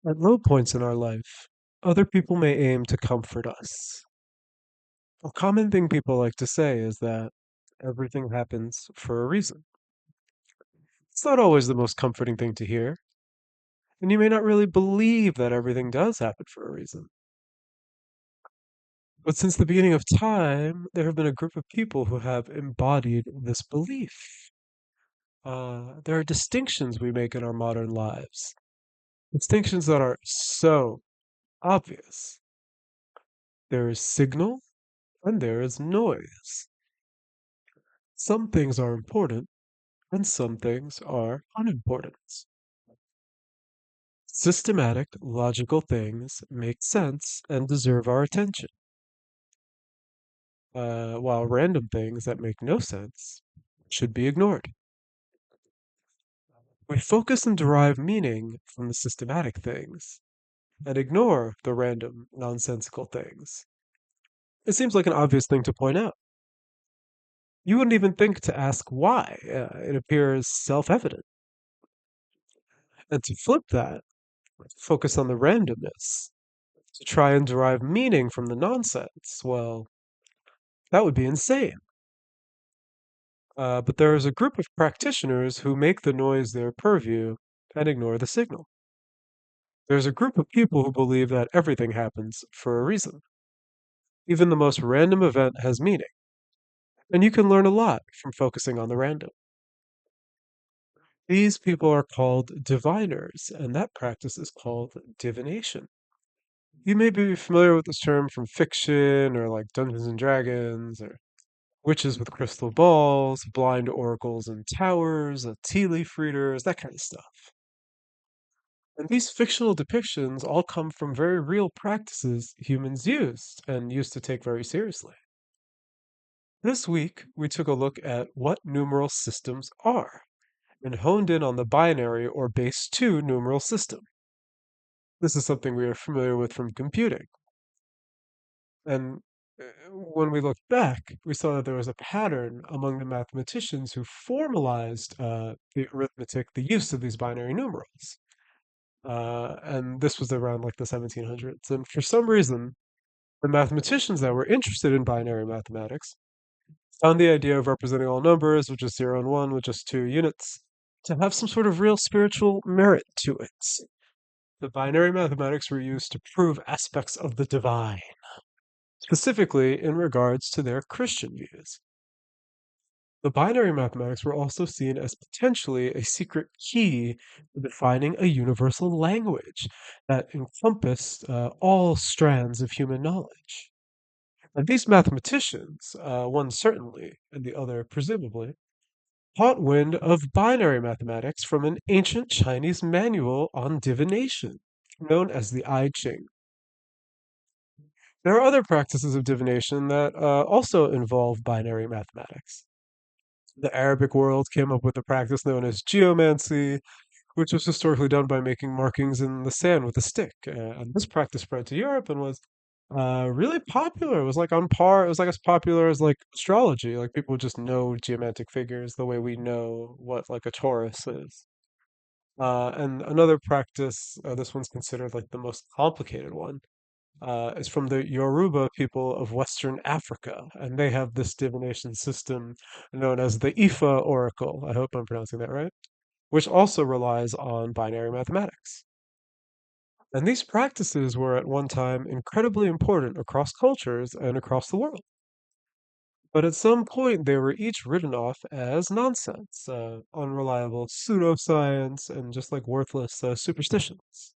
At low points in our life, other people may aim to comfort us. A common thing people like to say is that everything happens for a reason. It's not always the most comforting thing to hear, and you may not really believe that everything does happen for a reason. But since the beginning of time, there have been a group of people who have embodied this belief. There are distinctions we make in our modern lives, distinctions that are so obvious. There is signal and there is noise. Some things are important and some things are unimportant. Systematic, logical things make sense and deserve our attention, while random things that make no sense should be ignored. We focus and derive meaning from the systematic things and ignore the random, nonsensical things. It seems like an obvious thing to point out. You wouldn't even think to ask why. It appears self evident. And to flip that, focus on the randomness, to try and derive meaning from the nonsense, well, that would be insane. But there is a group of practitioners who make the noise their purview and ignore the signal. There's a group of people who believe that everything happens for a reason. Even the most random event has meaning, and you can learn a lot from focusing on the random. These people are called diviners, and that practice is called divination. You may be familiar with this term from fiction or like Dungeons and Dragons or witches with crystal balls, blind oracles in towers, tea leaf readers, that kind of stuff. And these fictional depictions all come from very real practices humans used and used to take very seriously. This week, we took a look at what numeral systems are and honed in on the binary or base 2 numeral system. This is something we are familiar with from computing. And when we looked back, we saw that there was a pattern among the mathematicians who formalized the arithmetic, the use of these binary numerals. And this was around like the 1700s. And for some reason, the mathematicians that were interested in binary mathematics found the idea of representing all numbers, which is 0 and 1, with just 2 units, to have some sort of real spiritual merit to it. The binary mathematics were used to prove aspects of the divine, specifically in regards to their Christian views. The binary mathematics were also seen as potentially a secret key to defining a universal language that encompassed all strands of human knowledge. And these mathematicians, one certainly and the other presumably, caught wind of binary mathematics from an ancient Chinese manual on divination, known as the I Ching. There are other practices of divination that also involve binary mathematics. The Arabic world came up with a practice known as geomancy, which was historically done by making markings in the sand with a stick. And this practice spread to Europe and was really popular. It was like on par. It was like as popular as like astrology. Like people just know geomantic figures the way we know what like a torus is. And another practice, this one's considered like the most complicated one, is from the Yoruba people of Western Africa, and they have this divination system known as the Ifa Oracle. I hope I'm pronouncing that right, which also relies on binary mathematics. And these practices were at one time incredibly important across cultures and across the world. But at some point, they were each written off as nonsense, unreliable pseudoscience, and just like worthless superstitions.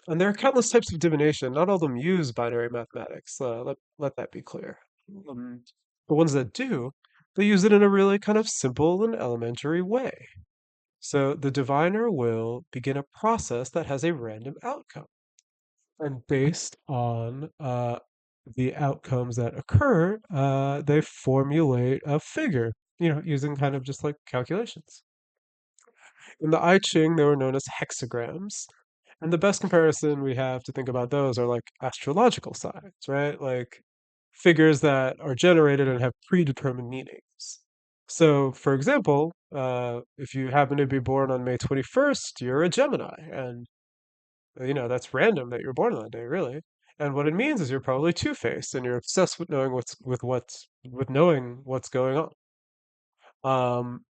And there are countless types of divination. Not all of them use binary mathematics. Let that be clear. The ones that do, they use it in a really kind of simple and elementary way. So the diviner will begin a process that has a random outcome. And based on the outcomes that occur, they formulate a figure, using kind of just like calculations. In the I Ching, they were known as hexagrams. And the best comparison we have to think about those are like astrological signs, right? Like figures that are generated and have predetermined meanings. So, for example, if you happen to be born on May 21st, you're a Gemini. And That's random that you're born on that day, really. And what it means is you're probably two-faced and you're obsessed with knowing with knowing what's going on. Um,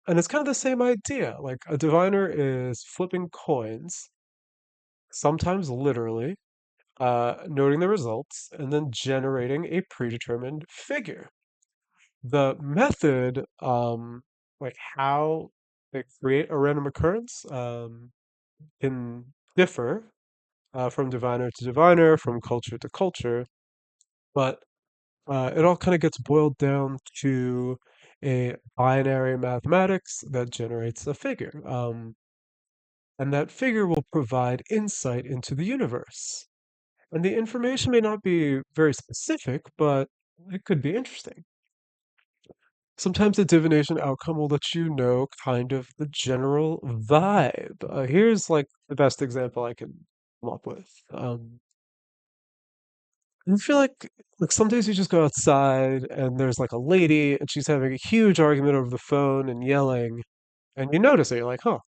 and it's kind of the same idea. Like a diviner is flipping coins, sometimes literally, noting the results, and then generating a predetermined figure. The method, like how they create a random occurrence, can differ from diviner to diviner, from culture to culture, but it all kind of gets boiled down to a binary mathematics that generates a figure. And that figure will provide insight into the universe. And the information may not be very specific, but it could be interesting. Sometimes the divination outcome will let you know kind of the general vibe. Here's like the best example I can come up with. I feel like some days you just go outside and there's like a lady and she's having a huge argument over the phone and yelling, and you notice it. You're like, huh.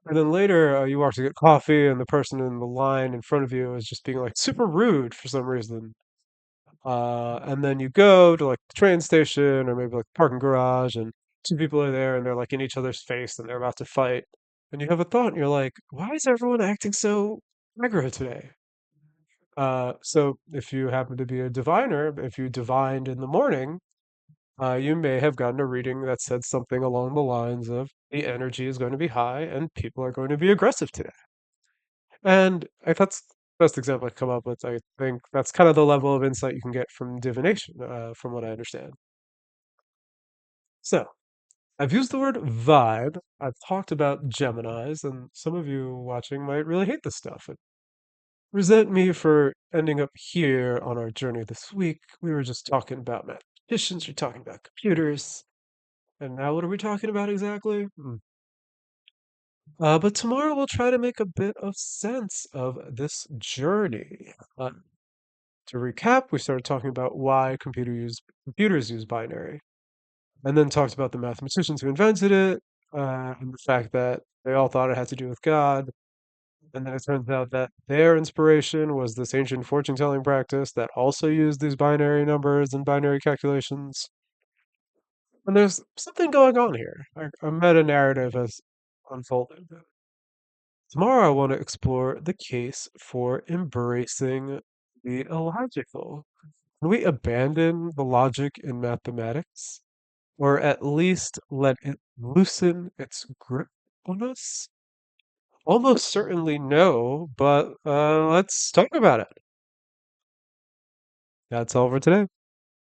And then later you walk to get coffee and the person in the line in front of you is just being like super rude for some reason. And then you go to like the train station or maybe like the parking garage and two people are there and they're like in each other's face and they're about to fight. And you have a thought and you're like, why is everyone acting so aggro today? So if you happen to be a diviner, if you divined in the morning, you may have gotten a reading that said something along the lines of the energy is going to be high and people are going to be aggressive today. And that's the best example I come up with. I think that's kind of the level of insight you can get from divination, from what I understand. So I've used the word vibe. I've talked about Geminis, and some of you watching might really hate this stuff and resent me for ending up here on our journey this week. We were just talking about mathematicians, we're talking about computers, and now what are we talking about exactly? But tomorrow we'll try to make a bit of sense of this journey. To recap, we started talking about why computers use binary, and then talked about the mathematicians who invented it, and the fact that they all thought it had to do with God. And then it turns out that their inspiration was this ancient fortune telling practice that also used these binary numbers and binary calculations. And there's something going on here. A meta narrative has unfolded. Tomorrow, I want to explore the case for embracing the illogical. Can we abandon the logic in mathematics? Or at least let it loosen its grip on us? Almost certainly no, but let's talk about it. That's all for today.